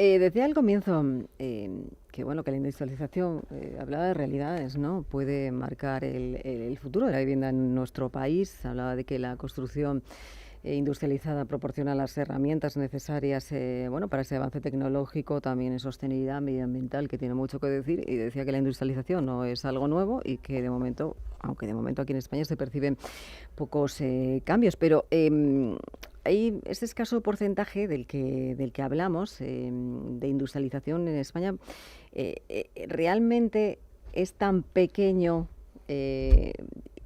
Decía al comienzo que bueno, que la industrialización, hablaba de realidades, ¿no? Puede marcar el futuro de la vivienda en nuestro país. Hablaba de que la construcción industrializada proporciona las herramientas necesarias, bueno, para ese avance tecnológico, también en sostenibilidad medioambiental, que tiene mucho que decir. Y decía que la industrialización no es algo nuevo y que de momento, aunque de momento aquí en España se perciben pocos cambios, pero hay ese escaso porcentaje del que hablamos, de industrialización en España, realmente es tan pequeño. eh,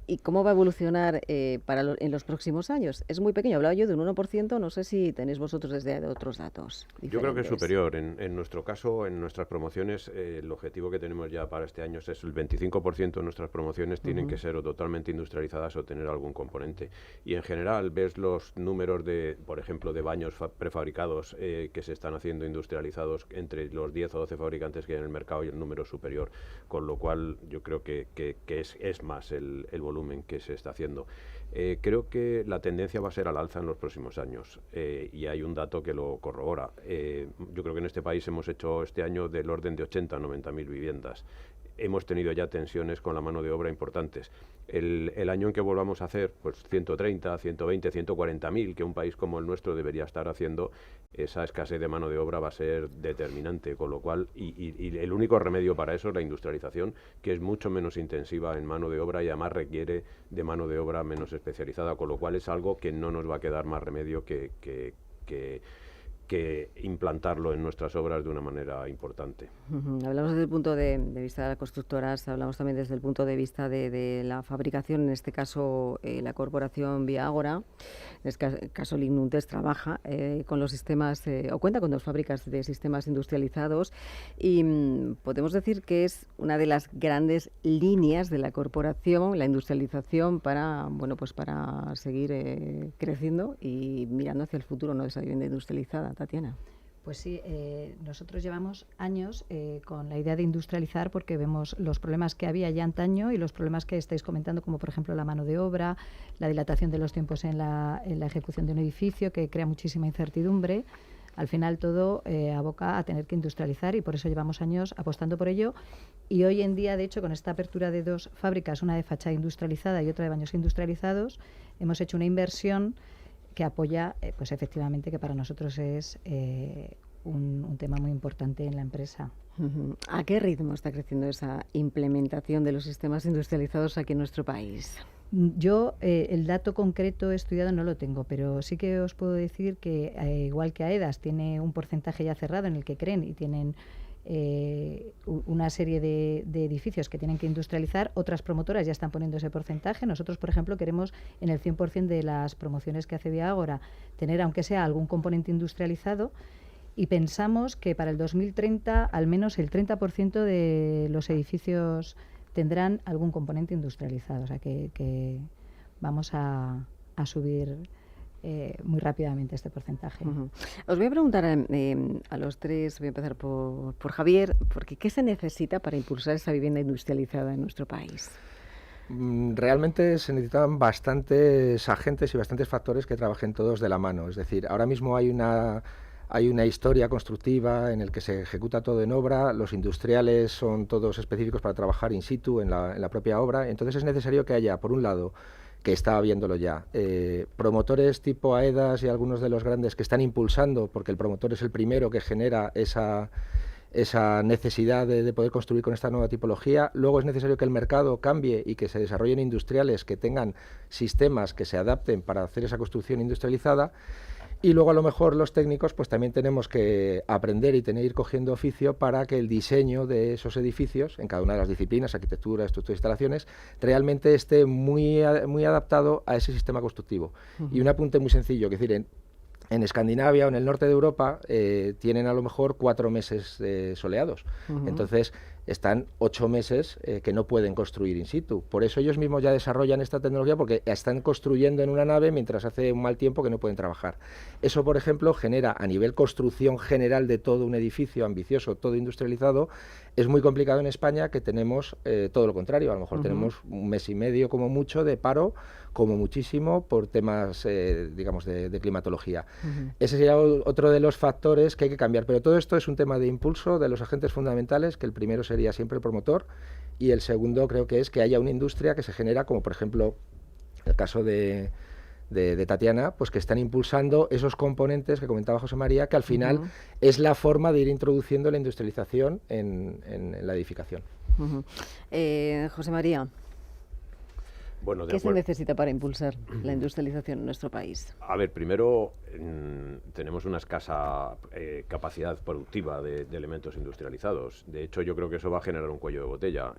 ¿Y cómo va a evolucionar en los próximos años? Es muy pequeño, hablaba yo de un 1%, no sé si tenéis vosotros desde otros datos Yo creo que es diferentes. superior. En nuestro caso, en nuestras promociones, el objetivo que tenemos ya para este año es el 25% de nuestras promociones tienen que ser o totalmente industrializadas o tener algún componente. Y en general ves los números de, por ejemplo, de baños prefabricados que se están haciendo industrializados entre los 10 o 12 fabricantes que hay en el mercado y el número es superior. Con lo cual yo creo que es más el volumen que se está haciendo. Creo que la tendencia va a ser al alza en los próximos años y hay un dato que lo corrobora. Yo creo que en este país hemos hecho este año del orden de 80 o 90 mil viviendas. Hemos tenido ya tensiones con la mano de obra importantes. El año en que volvamos a hacer pues 130, 120, 140 mil, que un país como el nuestro debería estar haciendo, esa escasez de mano de obra va a ser determinante, con lo cual, y el único remedio para eso es la industrialización, que es mucho menos intensiva en mano de obra y además requiere de mano de obra menos especializada, con lo cual es algo que no nos va a quedar más remedio que implantarlo en nuestras obras de una manera importante. Hablamos desde el punto de vista de las constructoras, hablamos también desde el punto de vista de la fabricación, en este caso la corporación Viagora, en este caso Lignuntes trabaja con los sistemas, o cuenta con 2 fábricas de sistemas industrializados y podemos decir que es una de las grandes líneas de la corporación, la industrialización para, bueno, pues para seguir creciendo y mirando hacia el futuro, ¿no?, de esa vivienda industrializada. Tatiana. Pues sí, nosotros llevamos años con la idea de industrializar porque vemos los problemas que había ya antaño y los problemas que estáis comentando, como por ejemplo la mano de obra, la dilatación de los tiempos en la ejecución de un edificio, que crea muchísima incertidumbre. Al final todo aboca a tener que industrializar y por eso llevamos años apostando por ello. Y hoy en día, de hecho, con esta apertura de 2 fábricas, una de fachada industrializada y otra de baños industrializados, hemos hecho una inversión que apoya, pues efectivamente, que para nosotros es un tema muy importante en la empresa. ¿A qué ritmo está creciendo esa implementación de los sistemas industrializados aquí en nuestro país? Yo el dato concreto estudiado no lo tengo, pero sí que os puedo decir que igual que AEDAS tiene un porcentaje ya cerrado en el que creen y tienen una serie de edificios que tienen que industrializar, otras promotoras ya están poniendo ese porcentaje. Nosotros, por ejemplo, queremos en el 100% de las promociones que hace Viagora tener, aunque sea algún componente industrializado, y pensamos que para el 2030 al menos el 30% de los edificios tendrán algún componente industrializado. O sea que vamos a subir muy rápidamente este porcentaje. Os voy a preguntar a los 3, voy a empezar por Javier, porque ¿qué se necesita para impulsar esa vivienda industrializada en nuestro país? Realmente se necesitan bastantes agentes y bastantes factores que trabajen todos de la mano. Es decir, ahora mismo hay una historia constructiva en el que se ejecuta todo en obra, los industriales son todos específicos para trabajar in situ en la propia obra, entonces es necesario que haya, por un lado, que está habiéndolo ya, promotores tipo AEDAS y algunos de los grandes que están impulsando, porque el promotor es el primero que genera esa necesidad de poder construir con esta nueva tipología. Luego es necesario que el mercado cambie y que se desarrollen industriales que tengan sistemas que se adapten para hacer esa construcción industrializada. Y luego a lo mejor los técnicos pues también tenemos que aprender y ir cogiendo oficio para que el diseño de esos edificios, en cada una de las disciplinas, arquitectura, estructura e instalaciones, realmente esté muy adaptado a ese sistema constructivo. Y un apunte muy sencillo, que decir, en Escandinavia o en el norte de Europa tienen a lo mejor 4 meses soleados. Entonces, están 8 meses que no pueden construir in situ. Por eso ellos mismos ya desarrollan esta tecnología, porque están construyendo en una nave mientras hace un mal tiempo que no pueden trabajar. Eso, por ejemplo, genera a nivel construcción general de todo un edificio ambicioso, todo industrializado. Es muy complicado en España, que tenemos todo lo contrario. A lo mejor tenemos un mes y medio como mucho de paro, como muchísimo, por temas, digamos, de climatología. Ese sería otro de los factores que hay que cambiar. Pero todo esto es un tema de impulso de los agentes fundamentales, que el primero sería siempre el promotor, y el segundo creo que es que haya una industria que se genera, como por ejemplo el caso de Tatiana, pues que están impulsando esos componentes que comentaba José María, que al final es la forma de ir introduciendo la industrialización en la edificación. José María, bueno, ¿qué se necesita para impulsar la industrialización en nuestro país? A ver, primero tenemos una escasa capacidad productiva de elementos industrializados. De hecho, yo creo que eso va a generar un cuello de botella.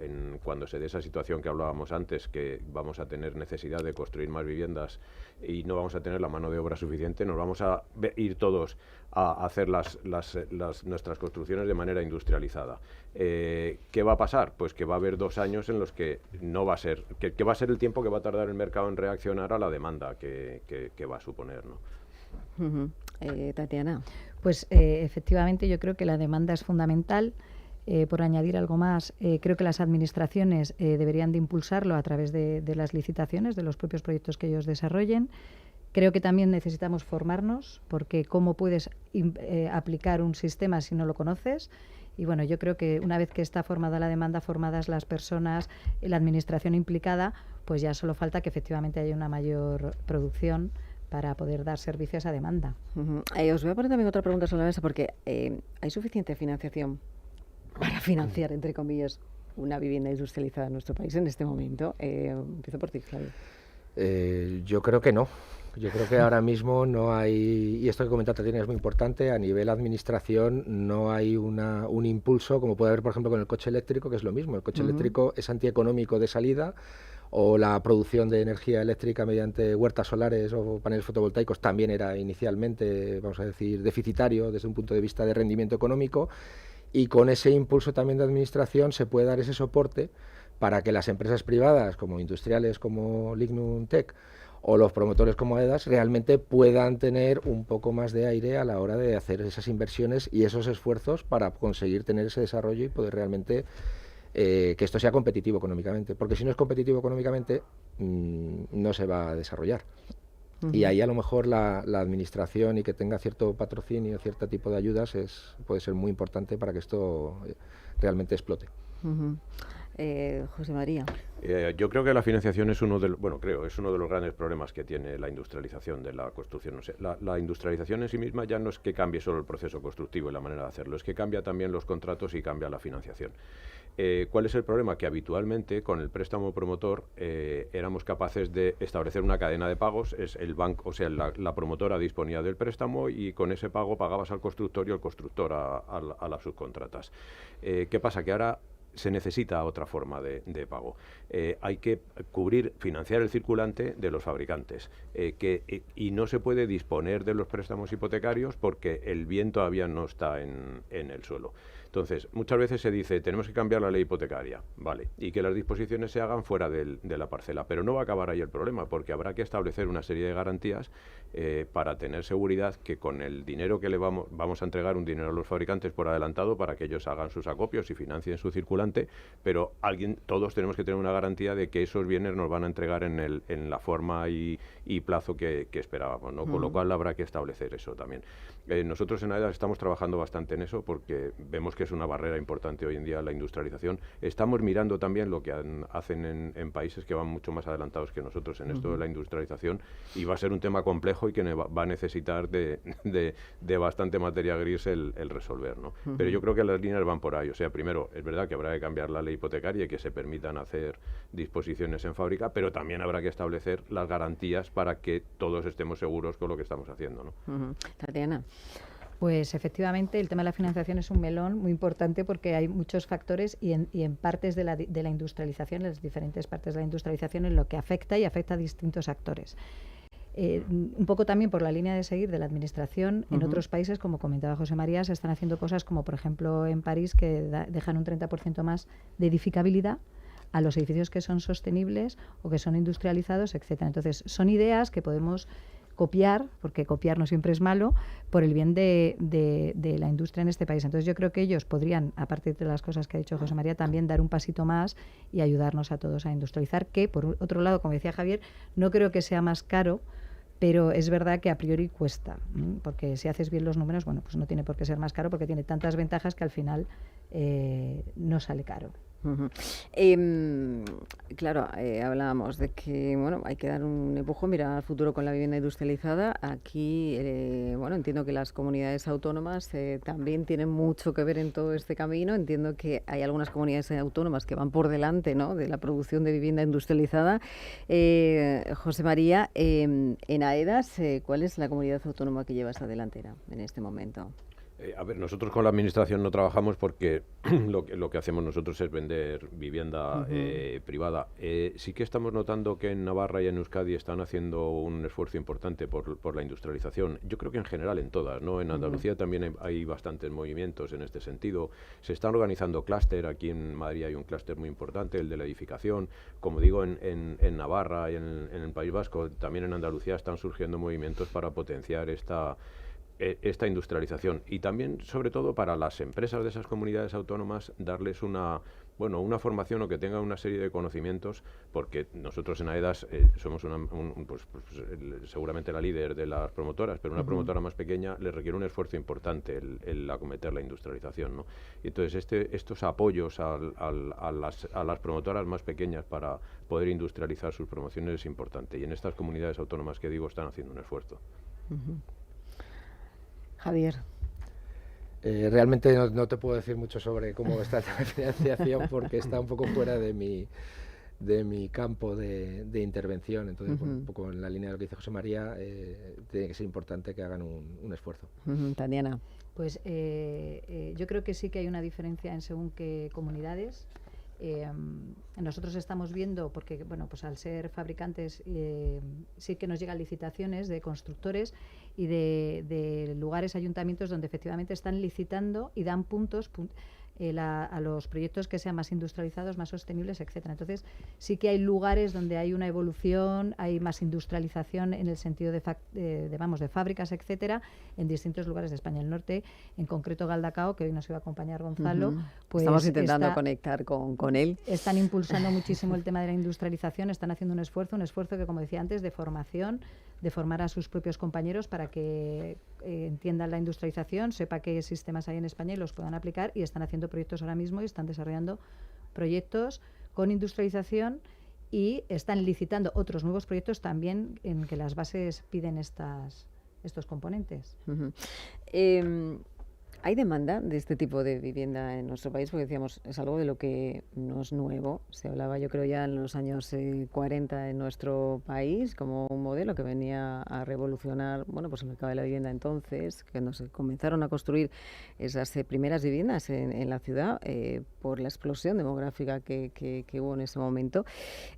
Cuando se dé esa situación que hablábamos antes, que vamos a tener necesidad de construir más viviendas y no vamos a tener la mano de obra suficiente, nos vamos a ir todos a hacer nuestras construcciones de manera industrializada. ¿Qué va a pasar? Pues que va a haber 2 años en los que no va a ser, que va a ser el tiempo que va a tardar el mercado en reaccionar a la demanda que va a suponer, ¿no? Tatiana. Pues efectivamente yo creo que la demanda es fundamental. Por añadir algo más, creo que las administraciones deberían de impulsarlo a través de las licitaciones, de los propios proyectos que ellos desarrollen. Creo que también necesitamos formarnos, porque ¿cómo puedes aplicar un sistema si no lo conoces? Y bueno, yo creo que una vez que está formada la demanda, formadas las personas, la administración implicada, pues ya solo falta que efectivamente haya una mayor producción para poder dar servicio a esa demanda. Os voy a poner también otra pregunta sobre la mesa, porque ¿hay suficiente financiación para financiar, entre comillas, una vivienda industrializada en nuestro país en este momento? Empiezo por ti, Flavio. Yo creo que no. Yo creo que ahora mismo no hay, y esto que comenta Tatiana es muy importante, a nivel administración no hay un impulso, como puede haber, por ejemplo, con el coche eléctrico, que es lo mismo. El coche eléctrico es antieconómico de salida, o la producción de energía eléctrica mediante huertas solares o paneles fotovoltaicos también era inicialmente, vamos a decir, deficitario desde un punto de vista de rendimiento económico, y con ese impulso también de administración se puede dar ese soporte para que las empresas privadas, como industriales, como Lignum Tech, o los promotores como AEDAS, realmente puedan tener un poco más de aire a la hora de hacer esas inversiones y esos esfuerzos para conseguir tener ese desarrollo y poder realmente que esto sea competitivo económicamente. Porque si no es competitivo económicamente, no se va a desarrollar. Y ahí a lo mejor la administración, y que tenga cierto patrocinio, cierto tipo de ayudas, puede ser muy importante para que esto realmente explote. José María. Yo creo que la financiación es uno de los grandes problemas que tiene la industrialización de la construcción. O sea, la industrialización en sí misma ya no es que cambie solo el proceso constructivo y la manera de hacerlo, es que cambia también los contratos y cambia la financiación. ¿Cuál es el problema? Que habitualmente con el préstamo promotor éramos capaces de establecer una cadena de pagos. Es el banco, o sea, la promotora disponía del préstamo y con ese pago pagabas al constructor y el constructor a las subcontratas. ¿Qué pasa? Que ahora se necesita otra forma de pago. Hay que financiar el circulante de los fabricantes y no se puede disponer de los préstamos hipotecarios porque el bien todavía no está en el suelo. Entonces, muchas veces se dice, tenemos que cambiar la ley hipotecaria, vale, y que las disposiciones se hagan fuera de la parcela, pero no va a acabar ahí el problema, porque habrá que establecer una serie de garantías para tener seguridad que con el dinero que le vamos a entregar un dinero a los fabricantes por adelantado para que ellos hagan sus acopios y financien su circulante, pero todos tenemos que tener una garantía de que esos bienes nos van a entregar en la forma y plazo que esperábamos, ¿no? Con lo cual habrá que establecer eso también. Nosotros en AEDAS estamos trabajando bastante en eso porque vemos que es una barrera importante hoy en día la industrialización. Estamos mirando también lo que hacen en países que van mucho más adelantados que nosotros en esto de la industrialización, y va a ser un tema complejo y que va a necesitar de bastante materia gris el resolver, ¿no? Pero yo creo que las líneas van por ahí. O sea, primero, es verdad que habrá que cambiar la ley hipotecaria y que se permitan hacer disposiciones en fábrica, pero también habrá que establecer las garantías para que todos estemos seguros con lo que estamos haciendo, ¿no? Tatiana. Pues efectivamente el tema de la financiación es un melón muy importante porque hay muchos factores y en partes de la industrialización, en las diferentes partes de la industrialización, en lo que afecta y afecta a distintos actores. un poco también por la línea de seguir de la Administración, en otros países, como comentaba José María, se están haciendo cosas como, por ejemplo, en París, que dejan un 30% más de edificabilidad a los edificios que son sostenibles o que son industrializados, etcétera. Entonces, son ideas que podemos copiar, porque copiar no siempre es malo, por el bien de la industria en este país. Entonces yo creo que ellos podrían, a partir de las cosas que ha dicho José María, también dar un pasito más y ayudarnos a todos a industrializar, que por otro lado, como decía Javier, no creo que sea más caro, pero es verdad que a priori cuesta, porque si haces bien los números, bueno, pues no tiene por qué ser más caro, porque tiene tantas ventajas que al final no sale caro. Claro, hablábamos de que bueno, hay que dar un empujón, mirar al futuro con la vivienda industrializada. Aquí, bueno, entiendo que las comunidades autónomas también tienen mucho que ver en todo este camino. Entiendo que hay algunas comunidades autónomas que van por delante, ¿no?, de la producción de vivienda industrializada. José María, en AEDAS, ¿cuál es la comunidad autónoma que lleva esa delantera en este momento? A ver, nosotros con la Administración no trabajamos porque lo que hacemos nosotros es vender vivienda privada. Sí que estamos notando que en Navarra y en Euskadi están haciendo un esfuerzo importante por la industrialización. Yo creo que en general en todas, ¿no? En Andalucía también hay bastantes movimientos en este sentido. Se están organizando clúster. Aquí en Madrid hay un clúster muy importante, el de la edificación. Como digo, en Navarra y en el País Vasco, también en Andalucía están surgiendo movimientos para potenciar esta industrialización, y también, sobre todo, para las empresas de esas comunidades autónomas, darles una formación o que tengan una serie de conocimientos, porque nosotros en AEDAS somos seguramente la líder de las promotoras, pero una promotora más pequeña le requiere un esfuerzo importante el acometer la industrialización, ¿no? Y entonces estos apoyos a las promotoras más pequeñas para poder industrializar sus promociones es importante, y en estas comunidades autónomas que digo están haciendo un esfuerzo. Javier. Realmente no te puedo decir mucho sobre cómo está la financiación, porque está un poco fuera de mi campo de intervención. Entonces, un poco en la línea de lo que dice José María, tiene que ser importante que hagan un esfuerzo. Tatiana. Pues yo creo que sí que hay una diferencia en según qué comunidades. Nosotros estamos viendo, porque bueno, pues al ser fabricantes sí que nos llegan licitaciones de constructores y de lugares, ayuntamientos donde efectivamente están licitando y dan puntos a los proyectos que sean más industrializados, más sostenibles, etcétera. Entonces sí que hay lugares donde hay una evolución, hay más industrialización en el sentido de fábricas, etcétera, en distintos lugares de España. El norte, en concreto Galdacao, que hoy nos iba a acompañar Gonzalo, pues estamos intentando conectar con él. Están impulsando muchísimo el tema de la industrialización, están haciendo un esfuerzo que, como decía antes, de formación, de formar a sus propios compañeros para que entiendan la industrialización, sepa qué sistemas hay en España y los puedan aplicar, y están haciendo proyectos ahora mismo y están desarrollando proyectos con industrialización y están licitando otros nuevos proyectos también en que las bases piden estos componentes. ¿Hay demanda de este tipo de vivienda en nuestro país? Porque decíamos, es algo de lo que no es nuevo. Se hablaba, yo creo, ya en los años 40 en nuestro país como un modelo que venía a revolucionar, bueno, pues el mercado de la vivienda entonces, que nos comenzaron a construir esas primeras viviendas en la ciudad por la explosión demográfica que hubo en ese momento.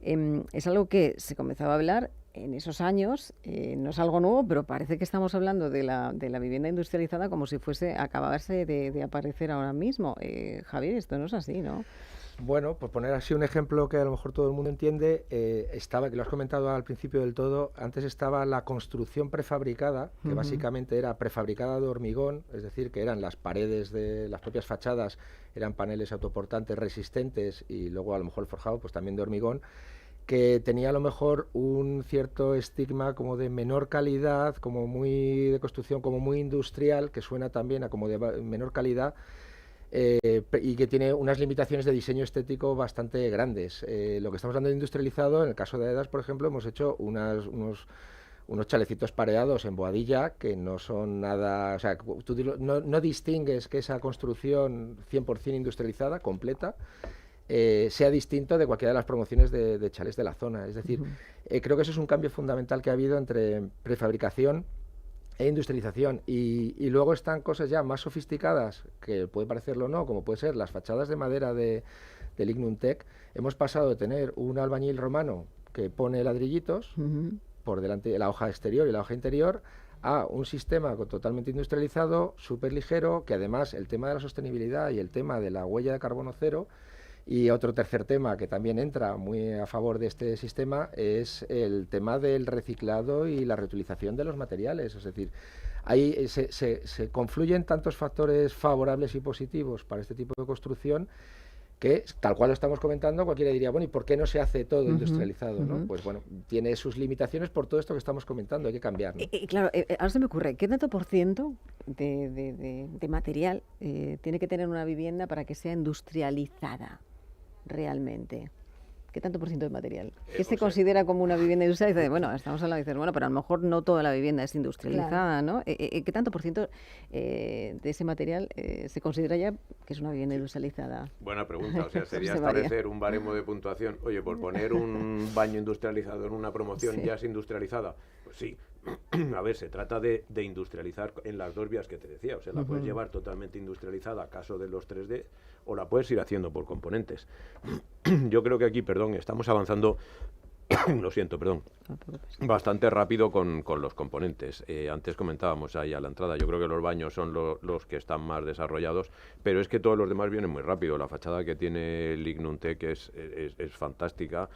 Es algo que se comenzaba a hablar en esos años, no es algo nuevo, pero parece que estamos hablando de la vivienda industrializada como si fuese a acabarse de aparecer ahora mismo. Javier, esto no es así, ¿no? Bueno, por poner así un ejemplo que a lo mejor todo el mundo entiende, que lo has comentado al principio del todo, antes estaba la construcción prefabricada, que básicamente era prefabricada de hormigón, es decir, que eran las paredes de las propias fachadas, eran paneles autoportantes resistentes, y luego a lo mejor el forjado pues también de hormigón, que tenía a lo mejor un cierto estigma como de menor calidad, como muy de construcción, como muy industrial, que suena también a como de menor calidad, y que tiene unas limitaciones de diseño estético bastante grandes. Lo que estamos hablando de industrializado, en el caso de AEDAS, por ejemplo, hemos hecho unos chalecitos pareados en Boadilla que no son nada, o sea, tú no distingues que esa construcción 100% industrializada, completa, sea distinto de cualquiera de las promociones de chalés de la zona. Es decir, creo que eso es un cambio fundamental que ha habido entre prefabricación e industrialización, y luego están cosas ya más sofisticadas, que puede parecerlo o no, como puede ser las fachadas de madera del Ignum Tec. Hemos pasado de tener un albañil romano que pone ladrillitos, por delante de la hoja exterior y la hoja interior, a un sistema totalmente industrializado, súper ligero, que además el tema de la sostenibilidad y el tema de la huella de carbono cero, y otro tercer tema que también entra muy a favor de este sistema es el tema del reciclado y la reutilización de los materiales. Es decir, ahí se confluyen tantos factores favorables y positivos para este tipo de construcción que, tal cual lo estamos comentando, cualquiera diría, bueno, ¿y por qué no se hace todo industrializado? ¿No? Pues bueno, tiene sus limitaciones por todo esto que estamos comentando, hay que cambiar, ¿no? Claro, ahora se me ocurre, ¿qué tanto por ciento de material tiene que tener una vivienda para que sea industrializada realmente? ¿Qué tanto por ciento de material? ¿Qué se considera como una vivienda industrializada? Bueno, estamos hablando, dices, bueno, pero a lo mejor no toda la vivienda es industrializada, ¿no? ¿Qué tanto por ciento de ese material se considera ya que es una vivienda industrializada? Buena pregunta, o sea, sería establecer un baremo de puntuación. Oye, por poner un baño industrializado en una promoción ya es industrializada. Pues sí. A ver, se trata de industrializar en las dos vías que te decía. O sea, la puedes llevar totalmente industrializada, caso de los 3D, o la puedes ir haciendo por componentes. Yo creo que aquí, perdón, estamos avanzando, lo siento, perdón, bastante rápido con los componentes. Antes comentábamos ahí a la entrada, yo creo que los baños son los que están más desarrollados, pero es que todos los demás vienen muy rápido. La fachada que tiene Lignuntec es fantástica,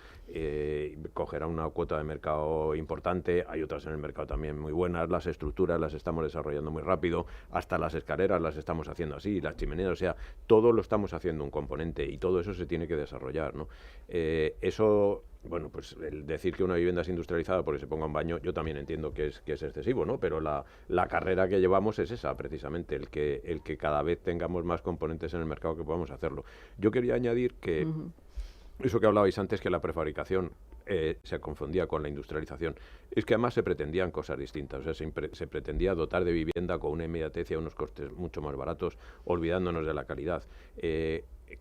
cogerá una cuota de mercado importante, hay otras en el mercado también muy buenas, las estructuras las estamos desarrollando muy rápido, hasta las escaleras las estamos haciendo así, las chimeneas, o sea, todo lo estamos haciendo un componente y todo eso se tiene que desarrollar, ¿no? Eso... Bueno, pues el decir que una vivienda es industrializada porque se ponga un baño, yo también entiendo que es excesivo, ¿no? Pero la carrera que llevamos es esa, precisamente, el que cada vez tengamos más componentes en el mercado que podamos hacerlo. Yo quería añadir que eso que hablabais antes, que la prefabricación se confundía con la industrialización, es que además se pretendían cosas distintas. O sea, se pretendía dotar de vivienda con una inmediatez y a unos costes mucho más baratos, olvidándonos de la calidad.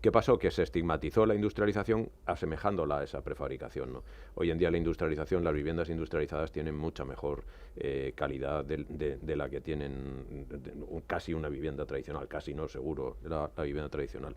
¿Qué pasó? Que se estigmatizó la industrialización asemejándola a esa prefabricación, ¿no? Hoy en día la industrialización, las viviendas industrializadas tienen mucha mejor calidad de la que tienen casi una vivienda tradicional, casi no, seguro, la vivienda tradicional.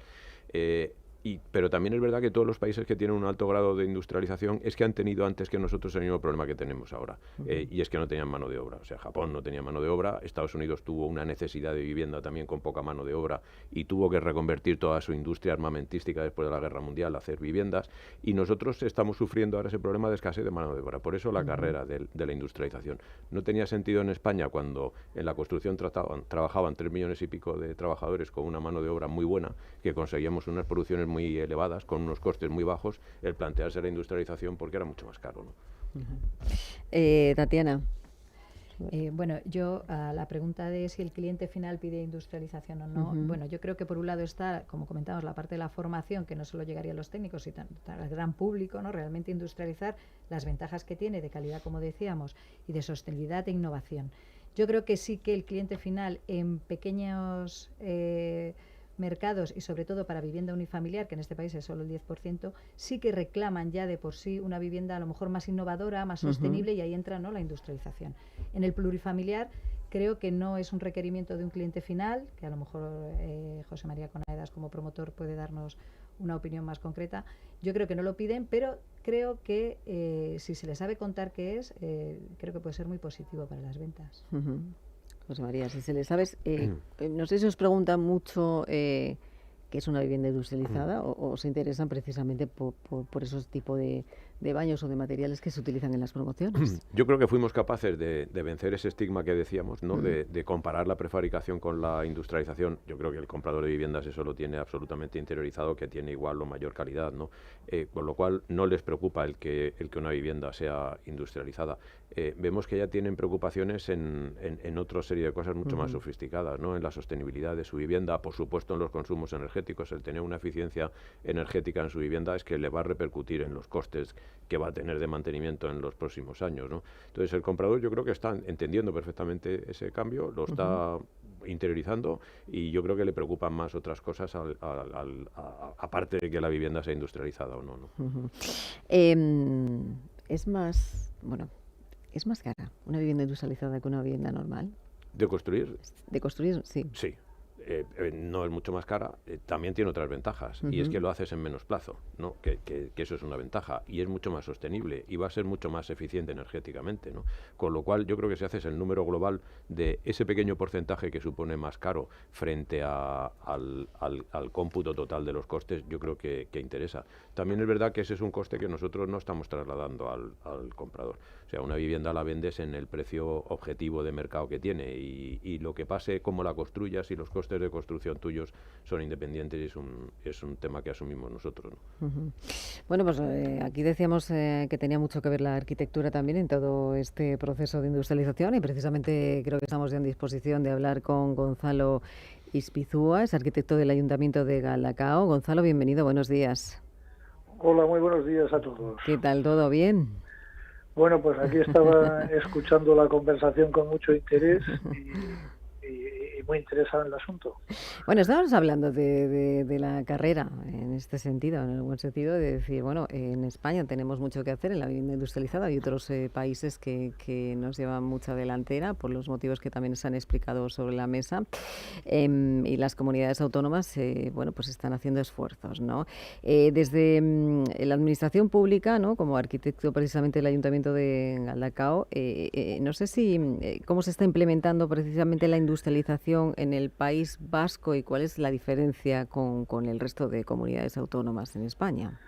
Pero también es verdad que todos los países que tienen un alto grado de industrialización es que han tenido antes que nosotros el mismo problema que tenemos ahora, y es que no tenían mano de obra. O sea, Japón no tenía mano de obra, Estados Unidos tuvo una necesidad de vivienda también con poca mano de obra y tuvo que reconvertir toda su industria armamentística después de la Guerra Mundial a hacer viviendas, y nosotros estamos sufriendo ahora ese problema de escasez de mano de obra. Por eso la carrera de la industrialización. No tenía sentido en España, cuando en la construcción trabajaban 3 millones y pico de trabajadores con una mano de obra muy buena, que conseguíamos unas producciones muy elevadas, con unos costes muy bajos, el plantearse la industrialización porque era mucho más caro, ¿no? Tatiana. Bueno, yo a la pregunta de si el cliente final pide industrialización o no, bueno, yo creo que por un lado está, como comentamos, la parte de la formación, que no solo llegaría a los técnicos, sino al gran público, ¿no? Realmente industrializar, las ventajas que tiene de calidad, como decíamos, y de sostenibilidad e innovación. Yo creo que sí que el cliente final en pequeños mercados, y sobre todo para vivienda unifamiliar, que en este país es solo el 10%, sí que reclaman ya de por sí una vivienda a lo mejor más innovadora, más sostenible, y ahí entra, ¿no?, la industrialización. En el plurifamiliar creo que no es un requerimiento de un cliente final, que a lo mejor José María Conaedas como promotor puede darnos una opinión más concreta. Yo creo que no lo piden, pero creo que si se le sabe contar qué es, creo que puede ser muy positivo para las ventas. José María, si se le sabes, no sé si os preguntan mucho qué es una vivienda industrializada o se interesan precisamente por esos tipos de baños o de materiales que se utilizan en las promociones. Yo creo que fuimos capaces de vencer ese estigma que decíamos, ¿no? De comparar la prefabricación con la industrialización. Yo creo que el comprador de viviendas eso lo tiene absolutamente interiorizado, que tiene igual o mayor calidad, ¿no? Con lo cual no les preocupa el que una vivienda sea industrializada. Vemos que ya tienen preocupaciones en otra serie de cosas mucho más sofisticadas, ¿no? En la sostenibilidad de su vivienda, por supuesto en los consumos energéticos. El tener una eficiencia energética en su vivienda es que le va a repercutir en los costes que va a tener de mantenimiento en los próximos años, ¿no? Entonces el comprador yo creo que está entendiendo perfectamente ese cambio, lo está interiorizando, y yo creo que le preocupan más otras cosas aparte de que la vivienda sea industrializada o no, ¿no? Es más cara una vivienda industrializada que una vivienda normal. ¿De construir? De construir, sí. Sí. no es mucho más cara, también tiene otras ventajas, y es que lo haces en menos plazo, ¿no? Que eso es una ventaja, y es mucho más sostenible, y va a ser mucho más eficiente energéticamente, ¿no? Con lo cual yo creo que si haces el número global de ese pequeño porcentaje que supone más caro frente al cómputo total de los costes, yo creo que interesa. También es verdad que ese es un coste que nosotros no estamos trasladando al comprador. O sea, una vivienda la vendes en el precio objetivo de mercado que tiene, y lo que pase, cómo la construyas y los costes de construcción tuyos son independientes, y es un tema que asumimos nosotros, ¿no? Bueno, pues aquí decíamos que tenía mucho que ver la arquitectura también en todo este proceso de industrialización, y precisamente creo que estamos ya en disposición de hablar con Gonzalo Ispizúa, es arquitecto del Ayuntamiento de Galdacao. Gonzalo, bienvenido, buenos días. Hola, muy buenos días a todos. ¿Qué tal, todo bien? Bueno, pues aquí estaba escuchando la conversación con mucho interés y muy interesado en el asunto. Bueno, estábamos hablando de la carrera en este sentido, en el buen sentido de decir, bueno, en España tenemos mucho que hacer en la vivienda industrializada. Hay otros países que nos llevan mucha delantera por los motivos que también se han explicado sobre la mesa, y las comunidades autónomas, bueno, pues están haciendo esfuerzos, ¿no? Desde la administración pública, ¿no? Como arquitecto precisamente del Ayuntamiento de Galdacao, no sé si cómo se está implementando precisamente la industrialización en el País Vasco y cuál es la diferencia con el resto de comunidades autónomas en España.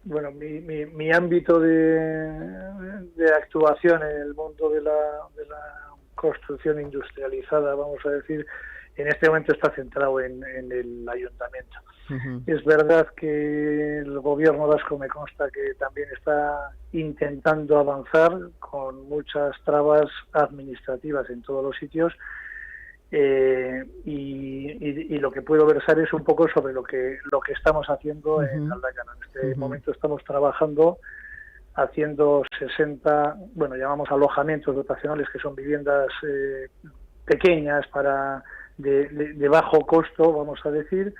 Bueno, mi ámbito de actuación en el mundo de la construcción industrializada, vamos a decir, en este momento está centrado en el ayuntamiento. Es verdad que el gobierno vasco me consta que también está intentando avanzar con muchas trabas administrativas en todos los sitios, y lo que puedo versar es un poco sobre lo que estamos haciendo en Galdacao. En este momento estamos trabajando haciendo 60, bueno, llamamos alojamientos dotacionales, que son viviendas pequeñas de bajo costo, vamos a decir,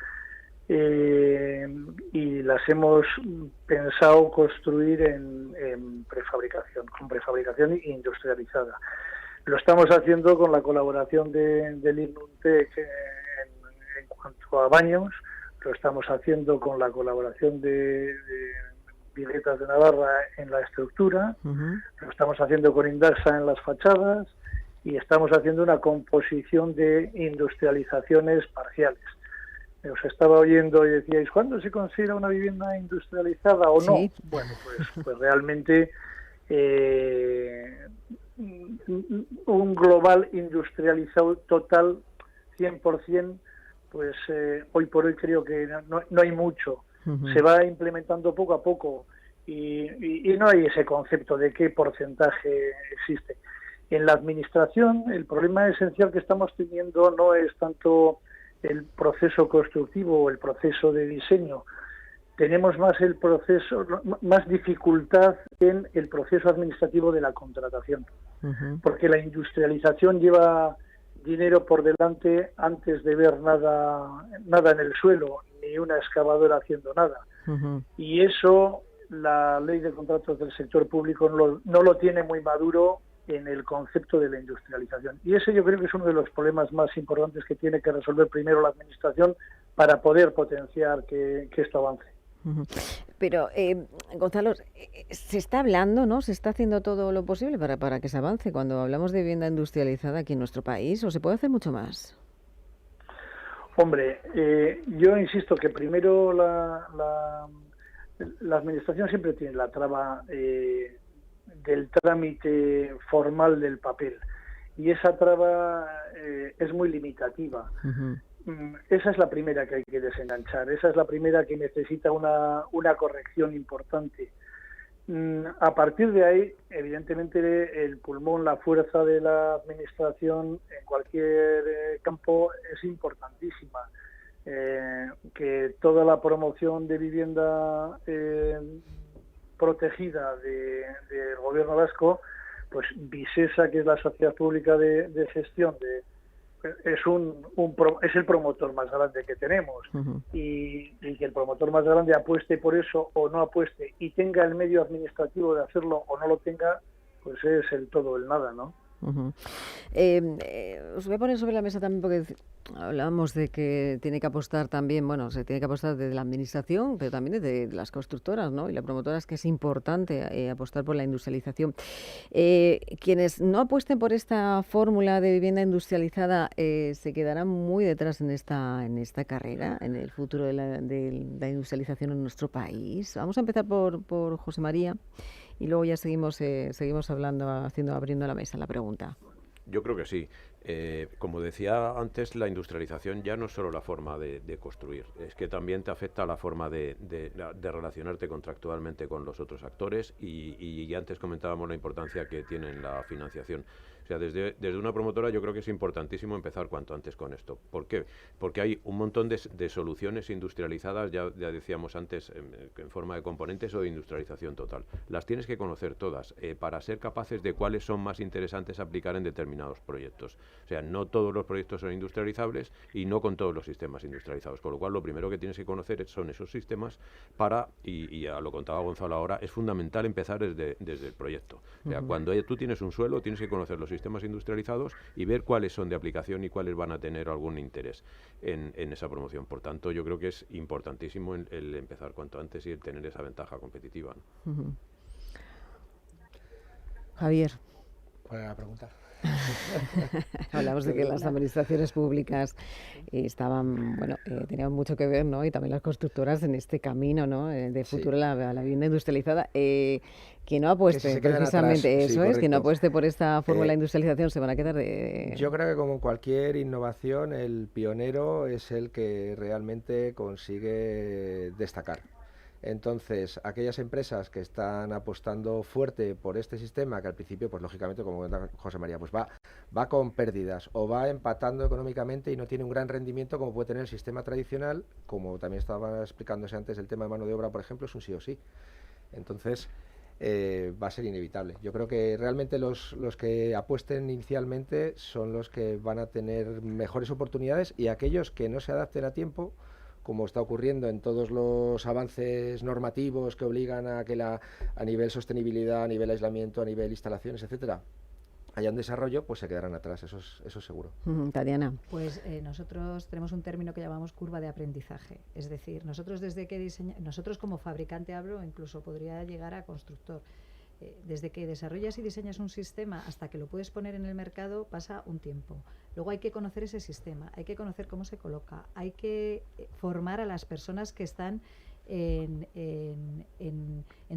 y las hemos pensado construir en prefabricación, con prefabricación industrializada. Lo estamos haciendo con la colaboración del INUNTEC en cuanto a baños, lo estamos haciendo con la colaboración de Viletas de Navarra en la estructura, lo estamos haciendo con Indaxa en las fachadas, y estamos haciendo una composición de industrializaciones parciales. Os estaba oyendo y decíais, ¿cuándo se considera una vivienda industrializada o no? Sí. Bueno, pues realmente un global industrializado total 100%, pues hoy por hoy creo que no hay mucho. Se va implementando poco a poco y no hay ese concepto de qué porcentaje existe. En la administración, el problema esencial que estamos teniendo no es tanto el proceso constructivo o el proceso de diseño. Tenemos más dificultad en el proceso administrativo de la contratación, porque la industrialización lleva dinero por delante antes de ver nada en el suelo, ni una excavadora haciendo nada. Y eso la ley de contratos del sector público no lo tiene muy maduro en el concepto de la industrialización. Y ese yo creo que es uno de los problemas más importantes que tiene que resolver primero la administración para poder potenciar que esto avance. Pero, Gonzalo, se está hablando, ¿no? Se está haciendo todo lo posible para que se avance cuando hablamos de vivienda industrializada aquí en nuestro país, ¿o se puede hacer mucho más? Hombre, yo insisto que primero la administración siempre tiene la traba del trámite formal del papel, y esa traba es muy limitativa. Esa es la primera que hay que desenganchar, esa es la primera que necesita una corrección importante. A partir de ahí, evidentemente, el pulmón, la fuerza de la administración en cualquier campo es importantísima. Que toda la promoción de vivienda protegida del gobierno vasco, pues Visesa, que es la sociedad pública de gestión es el promotor más grande que tenemos, y que el promotor más grande apueste por eso o no apueste y tenga el medio administrativo de hacerlo o no lo tenga, pues es el todo o el nada, ¿no? Os voy a poner sobre la mesa también porque hablábamos de que tiene que apostar también, bueno, se tiene que apostar desde la administración, pero también desde las constructoras, ¿no? Y las promotoras, que es importante apostar por la industrialización. Quienes no apuesten por esta fórmula de vivienda industrializada se quedarán muy detrás en esta carrera, en el futuro de la industrialización en nuestro país. Vamos a empezar por José María. Y luego ya seguimos hablando, abriendo la mesa la pregunta. Yo creo que sí. Como decía antes, la industrialización ya no es solo la forma de construir, es que también te afecta la forma de relacionarte contractualmente con los otros actores y antes comentábamos la importancia que tiene en la financiación. O sea, desde una promotora yo creo que es importantísimo empezar cuanto antes con esto. ¿Por qué? Porque hay un montón de soluciones industrializadas, ya decíamos antes, en forma de componentes o de industrialización total. Las tienes que conocer todas para ser capaces de cuáles son más interesantes aplicar en determinados proyectos. O sea, no todos los proyectos son industrializables y no con todos los sistemas industrializados. Con lo cual, lo primero que tienes que conocer son esos sistemas y ya lo contaba Gonzalo ahora, es fundamental empezar desde el proyecto. O sea, cuando tú tienes un suelo, tienes que conocer los sistemas industrializados y ver cuáles son de aplicación y cuáles van a tener algún interés en esa promoción. Por tanto, yo creo que es importantísimo el empezar cuanto antes y el tener esa ventaja competitiva, ¿no? Javier. ¿Cuál era la pregunta? Hablamos de que las administraciones públicas tenían mucho que ver, ¿no? Y también las constructoras en este camino, ¿no? De futuro a la vivienda industrializada. Quien no apueste, precisamente eso es, quien no apueste por esta fórmula de industrialización se van a quedar de... Yo creo que como cualquier innovación, el pionero es el que realmente consigue destacar. Entonces, aquellas empresas que están apostando fuerte por este sistema, que al principio, pues lógicamente, como comenta José María, pues va con pérdidas o va empatando económicamente y no tiene un gran rendimiento como puede tener el sistema tradicional, como también estaba explicándose antes el tema de mano de obra, por ejemplo, es un sí o sí. Entonces, va a ser inevitable. Yo creo que realmente los que apuesten inicialmente son los que van a tener mejores oportunidades y aquellos que no se adapten a tiempo, como está ocurriendo en todos los avances normativos que obligan a que a nivel sostenibilidad, a nivel aislamiento, a nivel instalaciones, etcétera, haya un desarrollo, pues se quedarán atrás, eso es seguro. Tatiana. Pues nosotros tenemos un término que llamamos curva de aprendizaje, es decir, nosotros como fabricante hablo, incluso podría llegar a constructor. Desde que desarrollas y diseñas un sistema hasta que lo puedes poner en el mercado pasa un tiempo. Luego hay que conocer ese sistema, hay que conocer cómo se coloca, hay que formar a las personas que están en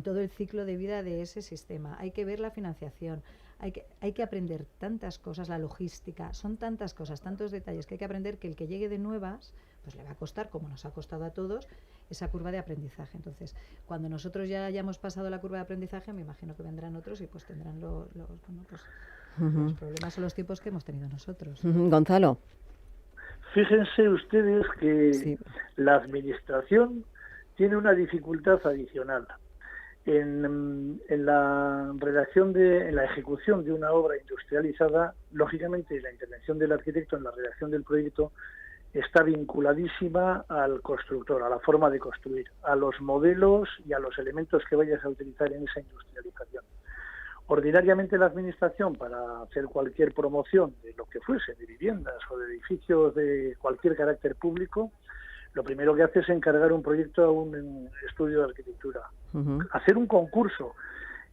todo el ciclo de vida de ese sistema, hay que ver la financiación, hay que aprender tantas cosas, la logística, son tantas cosas, tantos detalles que hay que aprender que el que llegue de nuevas pues le va a costar, como nos ha costado a todos, esa curva de aprendizaje. Entonces, cuando nosotros ya hayamos pasado la curva de aprendizaje, me imagino que vendrán otros y pues tendrán los problemas o los tiempos que hemos tenido nosotros. Gonzalo. Fíjense ustedes que sí, la administración tiene una dificultad adicional. En la redacción en la ejecución de una obra industrializada, lógicamente la intervención del arquitecto en la redacción del proyecto está vinculadísima al constructor, a la forma de construir, a los modelos y a los elementos que vayas a utilizar en esa industrialización. Ordinariamente la administración, para hacer cualquier promoción de lo que fuese, de viviendas o de edificios de cualquier carácter público, lo primero que hace es encargar un proyecto a un estudio de arquitectura, hacer un concurso,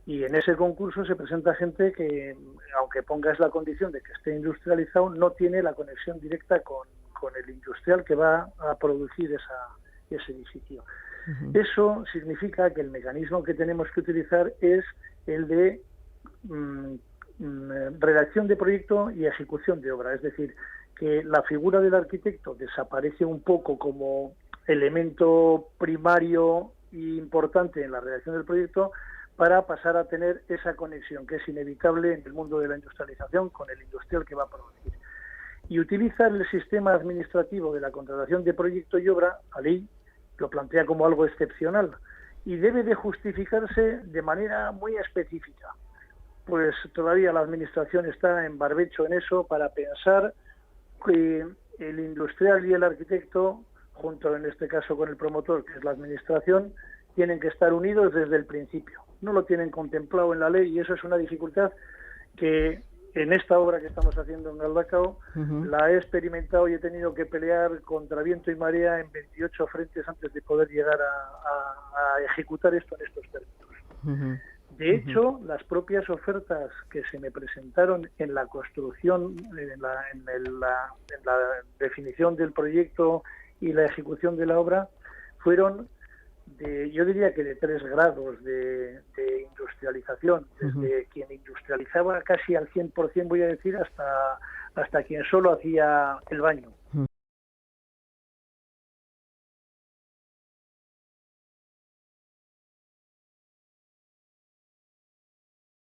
y en ese concurso se presenta gente que, aunque pongas la condición de que esté industrializado, no tiene la conexión directa con el industrial que va a producir ese edificio. Eso significa que el mecanismo que tenemos que utilizar es el de redacción de proyecto y ejecución de obra, es decir, que la figura del arquitecto desaparece un poco como elemento primario e importante en la redacción del proyecto para pasar a tener esa conexión que es inevitable en el mundo de la industrialización con el industrial que va a producir. Y utilizar el sistema administrativo de la contratación de proyecto y obra, la ley lo plantea como algo excepcional y debe de justificarse de manera muy específica. Pues todavía la administración está en barbecho en eso para pensar que el industrial y el arquitecto, junto en este caso con el promotor, que es la administración, tienen que estar unidos desde el principio. No lo tienen contemplado en la ley y eso es una dificultad que en esta obra que estamos haciendo en Galdacao, la he experimentado y he tenido que pelear contra viento y marea en 28 frentes antes de poder llegar a ejecutar esto en estos términos. De hecho, las propias ofertas que se me presentaron en la construcción, en la definición del proyecto y la ejecución de la obra, fueron yo diría que de 3 grados de industrialización, desde quien industrializaba casi al 100%, voy a decir, hasta quien solo hacía el baño.